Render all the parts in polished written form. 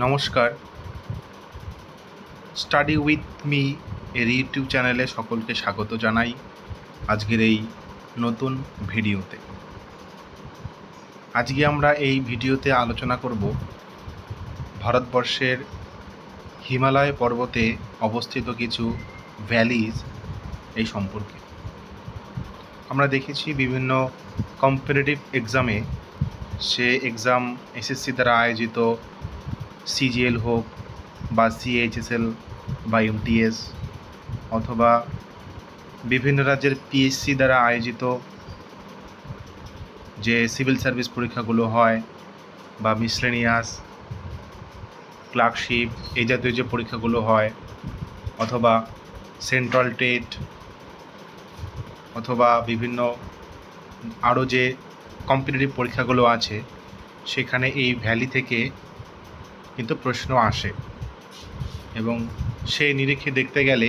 নমস্কার। Study with me এর YouTube চ্যানেলে সকলকে স্বাগত জানাই আজকের এই নতুন ভিডিওতে। আজকে আমরা এই ভিডিওতে আলোচনা করব ভারতবর্ষের হিমালয় পর্বতে অবস্থিত কিছু ভ্যালিজ এই সম্পর্কে। আমরা দেখেছি বিভিন্ন কম্পিটিটিভ এক্সামে, সে এক্সাম এসএসসি দ্বারা আয়োজিত সিজিএল হোক বা সিএইচএসএল বা এমটিএস, অথবা বিভিন্ন রাজ্যের পিএসসি দ্বারা আয়োজিত যে সিভিল সার্ভিস পরীক্ষাগুলো হয় বা মিসলেনিয়াস ক্লার্কশিপ এই জাতীয় যে পরীক্ষাগুলো হয়, অথবা সেন্ট্রাল টেট, অথবা বিভিন্ন আরও যে কম্পিটিটিভ পরীক্ষাগুলো আছে, সেখানে এই ভ্যালি থেকে কিন্তু প্রশ্ন আসে। এবং সেই নিরিখে দেখতে গেলে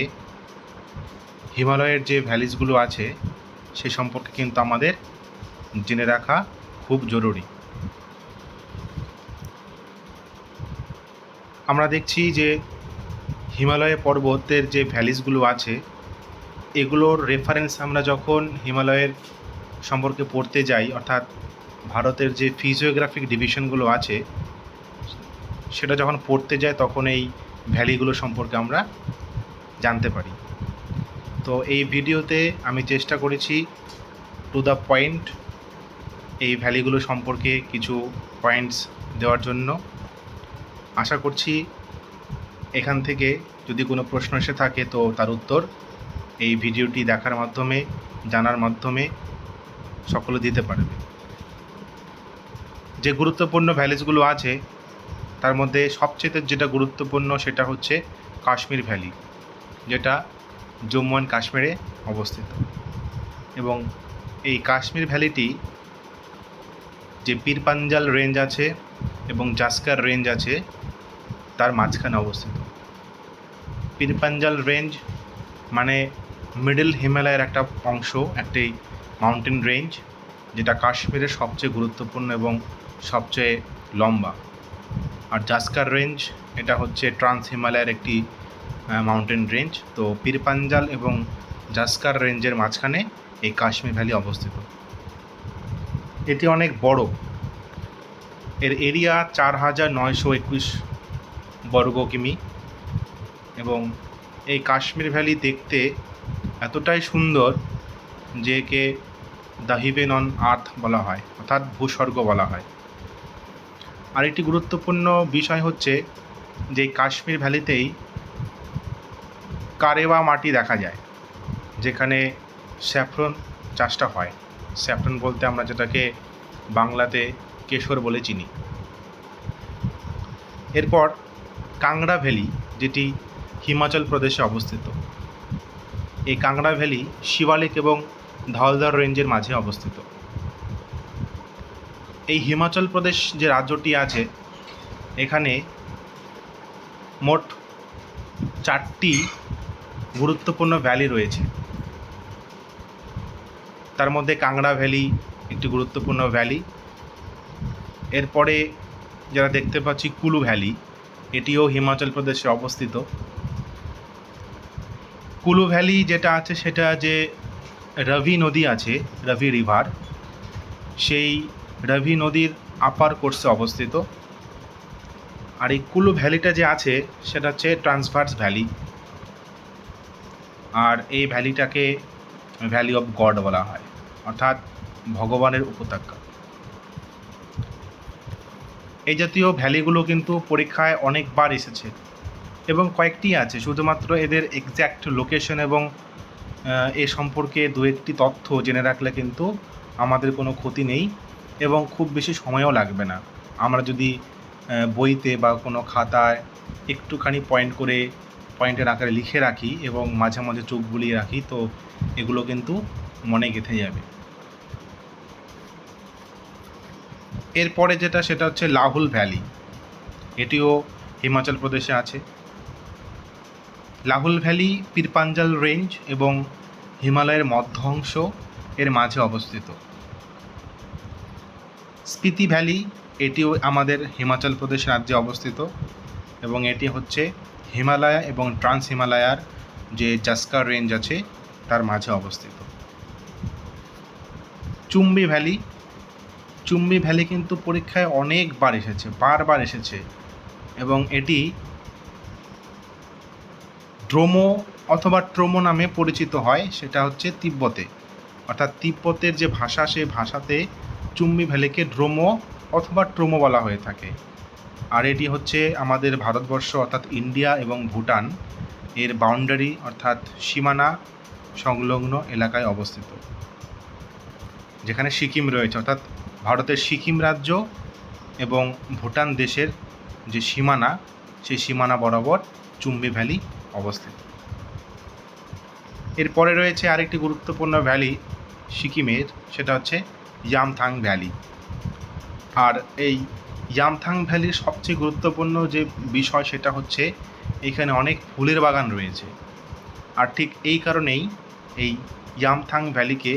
হিমালয়ের যে ভ্যালিজগুলো আছে সে সম্পর্কে কিন্তু আমাদের জেনে রাখা খুব জরুরি। আমরা দেখছি যে হিমালয় পর্বতের যে ভ্যালিজগুলো আছে, এগুলোর রেফারেন্স আমরা যখন হিমালয়ের সম্পর্কে পড়তে যাই, অর্থাৎ ভারতের যে ফিজিওগ্রাফিক ডিভিশনগুলো আছে সেটা যখন পড়তে যাই, তখন এই ভ্যালিগুলো সম্পর্কে আমরা জানতে পারি। তো এই ভিডিওতে আমি চেষ্টা করেছি টু দ্য পয়েন্ট এই ভ্যালিগুলো সম্পর্কে কিছু পয়েন্টস দেওয়ার জন্য। আশা করছি এখান থেকে যদি কোনো প্রশ্ন এসে থাকে তো তার উত্তর এই ভিডিওটি দেখার মাধ্যমে, জানার মাধ্যমে সকলে দিতে পারবে। যে গুরুত্বপূর্ণ ভ্যালিজগুলো আছে তার মধ্যে সবচেয়ে যেটা গুরুত্বপূর্ণ সেটা হচ্ছে কাশ্মীর ভ্যালি, যেটা জম্মু অ্যান্ড কাশ্মীরে অবস্থিত। এবং এই কাশ্মীর ভ্যালিটি যে পীরপাঞ্জাল রেঞ্জ আছে এবং জাস্কার রেঞ্জ আছে তার মাঝখানে অবস্থিত। পীরপাঞ্জাল রেঞ্জ মানে মিডল হিমালয়ের একটা অংশ, একটি মাউন্টেন রেঞ্জ, যেটা কাশ্মীরের সবচেয়ে গুরুত্বপূর্ণ এবং সবচেয়ে লম্বা। আর জাস্কার রেঞ্জ এটা হচ্ছে ট্রান্স হিমালয়ের একটি মাউন্টেন রেঞ্জ। তো পীরপাঞ্জাল এবং জাস্কার রেঞ্জের মাঝখানে এই কাশ্মীর ভ্যালি অবস্থিত। এটি অনেক বড়, এর এরিয়া 4921 বর্গ কিমি। এবং এই কাশ্মীর ভ্যালি দেখতে এতটাই সুন্দর যে একে দ্য হেভেন অন আর্থ বলা হয়, অর্থাৎ ভূস্বর্গ বলা হয়। আর একটি গুরুত্বপূর্ণ বিষয় হচ্ছে যে কাশ্মীর ভ্যালিতেই কারেওয়া মাটি দেখা যায়, যেখানে স্যাফরন চাষটা হয়। স্যাফরন বলতে আমরা যেটাকে বাংলাতে কেশর বলে চিনি। এরপর কাংড়া ভ্যালি, যেটি হিমাচল প্রদেশে অবস্থিত। এই কাংড়া ভ্যালি শিবালিক এবং ধওলধর রেঞ্জের মাঝে অবস্থিত। এই হিমাচল প্রদেশ যে রাজ্যটি আছে, এখানে মোট 4টি গুরুত্বপূর্ণ ভ্যালি রয়েছে। তার মধ্যে কাংড়া ভ্যালি একটি গুরুত্বপূর্ণ ভ্যালি। এরপরে যারা দেখতে পাচ্ছি কুলু ভ্যালি, এটিও হিমাচল প্রদেশে অবস্থিত। কুলু ভ্যালি যেটা আছে সেটা যে রবি নদী আছে, রবি রিভার, সেই রবি নদীর আপার কোর্সে অবস্থিত। আর এই কুলু ভ্যালিটা যে আছে সেটা হচ্ছে ট্রান্সভার্স ভ্যালি। আর এই ভ্যালিটাকে ভ্যালি অফ গড বলা হয়, অর্থাৎ ভগবানের উপত্যকা। এই জাতীয় ভ্যালিগুলো কিন্তু পরীক্ষায় অনেকবার এসেছে এবং কয়েকটি আছে। শুধুমাত্র এদের এক্স্যাক্ট লোকেশন এবং এ সম্পর্কে দু একটি তথ্য জেনে রাখলে কিন্তু আমাদের কোনো ক্ষতি নেই এবং খুব বেশি সময়ও লাগবে না। আমরা যদি বইতে বা কোনো খাতায় একটুখানি পয়েন্টের আকারে লিখে রাখি এবং মাঝে মাঝে চোখ বুলিয়ে রাখি, তো এগুলো কিন্তু মনে গেঁথে যাবে। এরপরে যেটা সেটা হচ্ছে লাহুল ভ্যালি, এটিও হিমাচল প্রদেশে আছে। লাহুল ভ্যালি পীরপাঞ্জাল রেঞ্জ এবং হিমালয়ের মধ্য অংশ এর মাঝে অবস্থিত। স্পিতি ভ্যালি এটিও আমাদের হিমাচল প্রদেশ রাজ্যে অবস্থিত এবং এটি হচ্ছে হিমালয়া এবং ট্রান্স হিমালয়ার যে জাস্কার রেঞ্জ আছে তার মাঝে অবস্থিত। চুম্বি ভ্যালি, চুম্বি ভ্যালি কিন্তু পরীক্ষায় অনেকবার এসেছে, বারবার এসেছে এবং এটি ড্রোমো অথবা ট্রোমো নামে পরিচিত হয়, সেটা হচ্ছে তিব্বতে, অর্থাৎ তিব্বতের যে ভাষা সেই ভাষাতে চুম্বি ভ্যালিকে ড্রোমো অথবা ট্রোমো বলা হয়ে থাকে। আর এটি হচ্ছে আমাদের ভারতবর্ষ অর্থাৎ ইন্ডিয়া এবং ভুটান এর বাউন্ডারি অর্থাৎ সীমানা সংলগ্ন এলাকায় অবস্থিত, যেখানে সিকিম রয়েছে, অর্থাৎ ভারতের সিকিম রাজ্য এবং ভুটান দেশের যে সীমানা সেই সীমানা বরাবর চুম্বি ভ্যালি অবস্থিত। এরপরে রয়েছে আরেকটি গুরুত্বপূর্ণ ভ্যালি সিকিমের, সেটা হচ্ছে ইয়ামথাং ভ্যালি। আর এই ইয়ামথাং ভ্যালির সবচেয়ে গুরুত্বপূর্ণ যে বিষয় সেটা হচ্ছে এখানে অনেক ফুলের বাগান রয়েছে। আর ঠিক এই কারণেই এই ইয়ামথাং ভ্যালিকে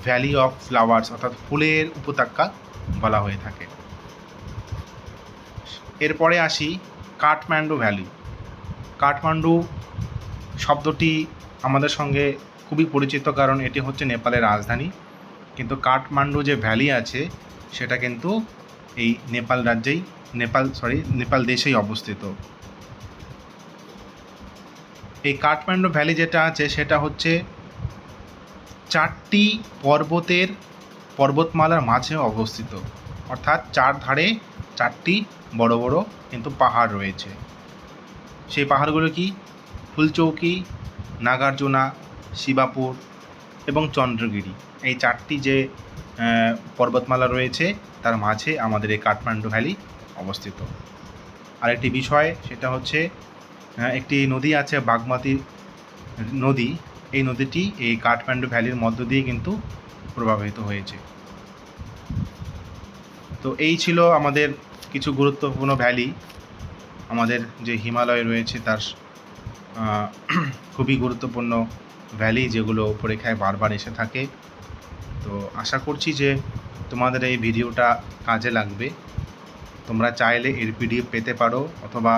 ভ্যালি অফ ফ্লাওয়ার্স অর্থাৎ ফুলের উপত্যকা বলা হয়ে থাকে। এরপরে আসি কাঠমান্ডু ভ্যালি। কাঠমান্ডু শব্দটি আমাদের সঙ্গে খুবই পরিচিত, কারণ এটি হচ্ছে নেপালের রাজধানী, কিন্তু কাঠমান্ডু যে ভ্যালি আছে সেটা কিন্তু এই নেপাল দেশেই অবস্থিত। এই কাঠমান্ডু ভ্যালি যেটা আছে সেটা হচ্ছে 4টি পর্বতমালার মাঝে অবস্থিত, অর্থাৎ 4 ধারে 4টি বড় বড় কিন্তু পাহাড় রয়েছে। সেই পাহাড়গুলো কি? ফুলচৌকি, নাগার্জুনা, শিবাপুর এবং চন্দ্রগিরি। এই 4টি যে পর্বতমালা রয়েছে তার মাঝে আমাদের এই কাঠমান্ডু ভ্যালি অবস্থিত। আরেকটি বিষয় সেটা হচ্ছে একটি নদী আছে বাগমতী নদী, এই নদীটি এই কাঠমান্ডু ভ্যালির মধ্য দিয়ে কিন্তু প্রবাহিত হয়েছে। তো এই ছিল আমাদের কিছু গুরুত্বপূর্ণ ভ্যালি, আমাদের যে হিমালয় রয়েছে তার খুবই গুরুত্বপূর্ণ ভ্যালি, যেগুলো পরীক্ষায় বারবার এসে থাকে। তো আশা করছি যে তোমাদের এই ভিডিওটা কাজে লাগবে। তোমরা চাইলে এর পিডিএফ পেতে পারো, অথবা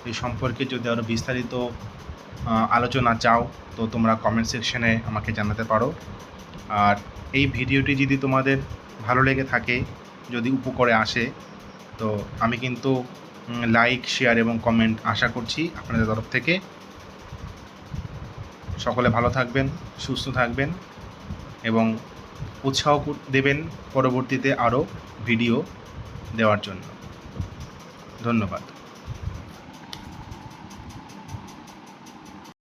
এই সম্পর্কে যদি আরও বিস্তারিত আলোচনা চাও তো তোমরা কমেন্ট সেকশনে আমাকে জানাতে পারো। আর এই ভিডিওটি যদি তোমাদের ভালো লেগে থাকে, যদি উপকারে আসে, তো আমি কিন্তু লাইক, শেয়ার এবং কমেন্ট আশা করছি আপনাদের তরফ থেকে। সকলে ভালো থাকবেন, সুস্থ থাকবেন এবং উৎসাহ দেবেন পরবর্তীতে আরও ভিডিও দেওয়ার জন্য। ধন্যবাদ।